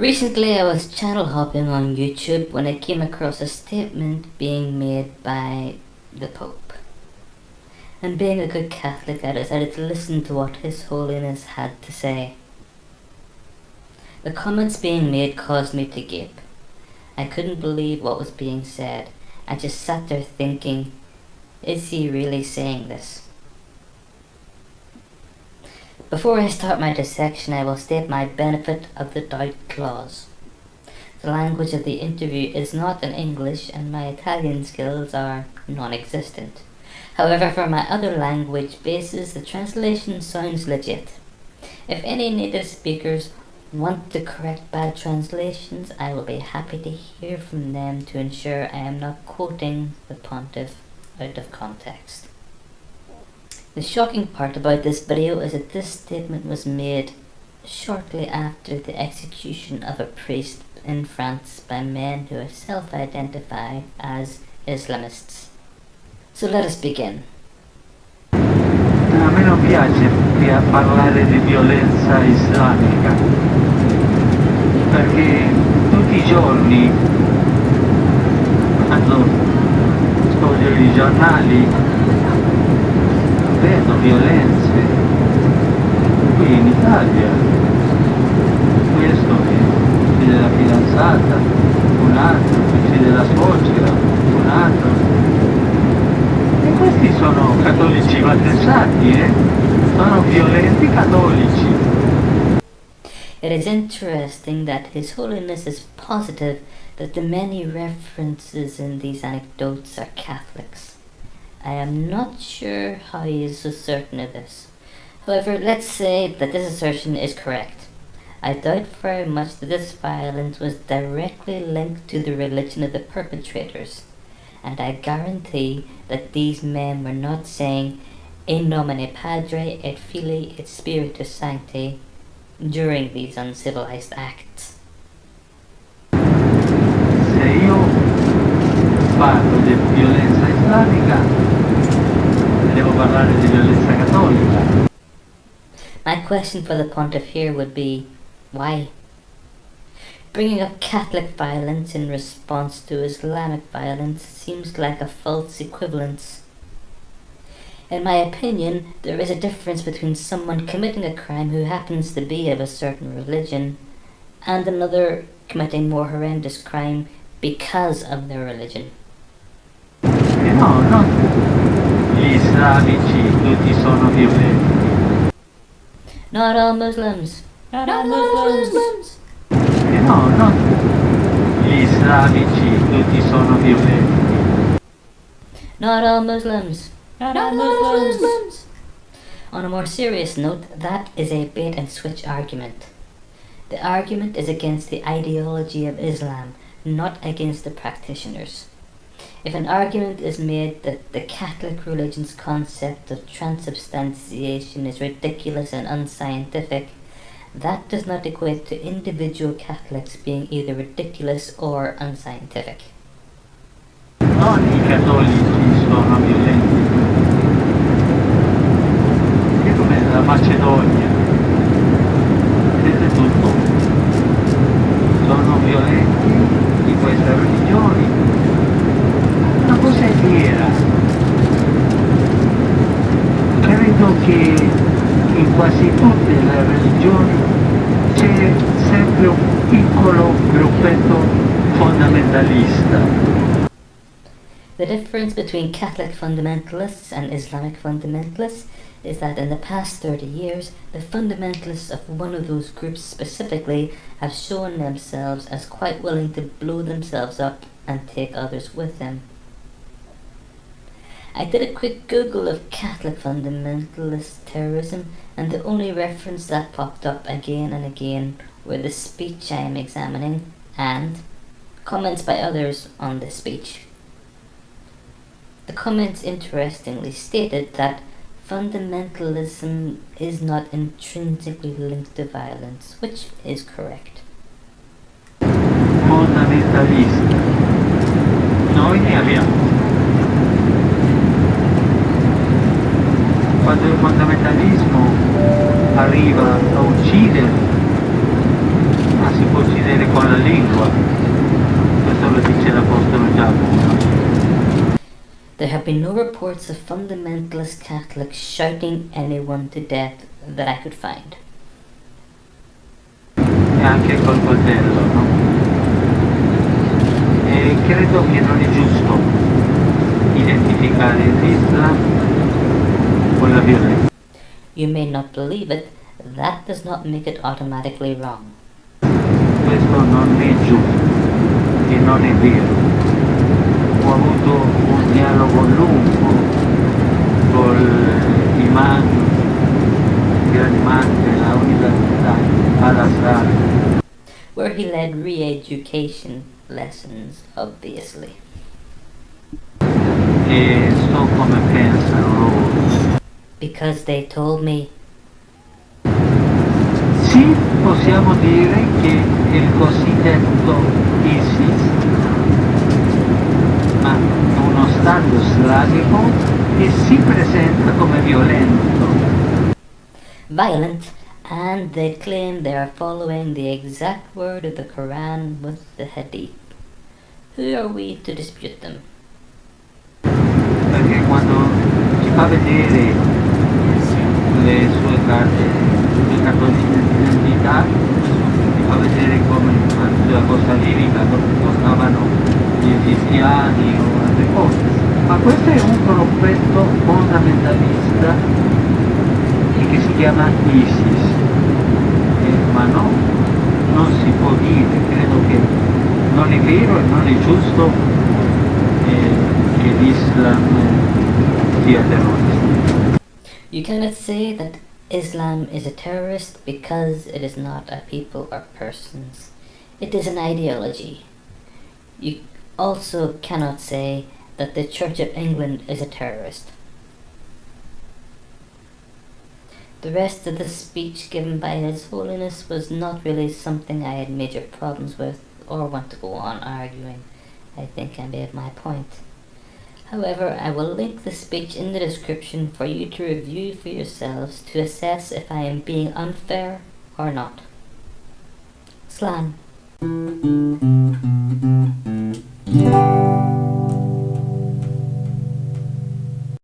Recently, I was channel hopping on YouTube when I came across a statement being made by the Pope. And being a good Catholic, I decided to listen to what His Holiness had to say. The comments being made caused me to gape. I couldn't believe what was being said. I just sat there thinking, is he really saying this? Before I start my dissection, I will state my benefit of the doubt clause. The language of the interview is not in English and my Italian skills are non-existent. However, for my other language bases, the translation sounds legit. If any native speakers want to correct bad translations, I will be happy to hear from them to ensure I am not quoting the pontiff out of context. The shocking part about this video is that this statement was made shortly after the execution of a priest in France by men who self-identify as Islamists. So let us begin. A me non piace parlare di violenza islamica, perché tutti i giorni, quando scorro i giornali, vedo violenze qui in Italia. Questo che uccide la fidanzata, un altro che uccide la suocera, un altro. E questi sono cattolici battesati, sono violenti cattolici. It is interesting that His Holiness is positive that the many references in these anecdotes are Catholics. I am not sure how he is so certain of this. However, let's say that this assertion is correct. I doubt very much that this violence was directly linked to the religion of the perpetrators, and I guarantee that these men were not saying In nomine Padre et Filii et Spiritus Sancti during these uncivilized acts. Se io parlo di violenza islamica, devo parlare di violenza cattolica. My question for the pontiff here would be, why? Bringing up Catholic violence in response to Islamic violence seems like a false equivalence. In my opinion, there is a difference between someone committing a crime who happens to be of a certain religion and another committing more horrendous crime because of their religion. No, gli islamici tutti sono violenti. Not all Muslims. Not all Muslims. No, gli islamici tutti sono violenti. Not all Muslims. Not all Muslims. On a more serious note, that is a bait and switch argument. The argument is against the ideology of Islam, not against the practitioners. If an argument is made that the Catholic religion's concept of transubstantiation is ridiculous and unscientific, that does not equate to individual Catholics being either ridiculous or unscientific. Non I cattolici sono violenti. È come la Macedonia. Vedete tutto. Sono violenti di queste religioni. Una cosa è vera. Credo che in quasi tutte le religioni c'è sempre un piccolo gruppetto fondamentalista. The difference between Catholic fundamentalists and Islamic fundamentalists is that in the past 30 years, the fundamentalists of one of those groups specifically have shown themselves as quite willing to blow themselves up and take others with them. I did a quick Google of Catholic fundamentalist terrorism, and the only reference that popped up again and again were the speech I am examining and comments by others on the speech. The comments interestingly stated that fundamentalism is not intrinsically linked to violence, which is correct. Fondamentalista. Noi ne abbiamo. Quando il fondamentalismo arriva a uccidere, ma si può uccidere con la lingua. Questo lo dice l'Apostolo Giacomo. There have been no reports of fundamentalist Catholics shouting anyone to death that I could find. E anche col coltello, no? E credo che non è giusto identificare l'Islam con la violenza. You may not believe it, that does not make it automatically wrong. Questo non è giusto e non è vero. Ho avuto un dialogo lungo con l'imam, il grande imam della Università Al-Azhar, Where he led re-education lessons, obviously. e so come pensano loro. Because they told me, Sì, possiamo dire che il cosiddetto ISIS, ma è uno stato islamico che si presenta come violento. violent, and they claim they are following the exact word of the Quran with the Hadith. Who are we to dispute them? Perché quando ci fa vedere le sue carte, i cartoni d'identità, ci fa vedere come la cosa lirica stavano gli egiziani o altre cose. Ma questo è un gruppetto fondamentalista e che si chiama ISIS. Ma no, non si può dire, credo che non è vero e non è giusto che l'Islam sia terrorista. You cannot say that Islam is a terrorist because it is not a people or persons. It is an ideology. You also cannot say that the Church of England is a terrorist. The rest of the speech given by His Holiness was not really something I had major problems with or want to go on arguing. I think I made my point. However, I will link the speech in the description for you to review for yourselves to assess if I am being unfair or not. Slán.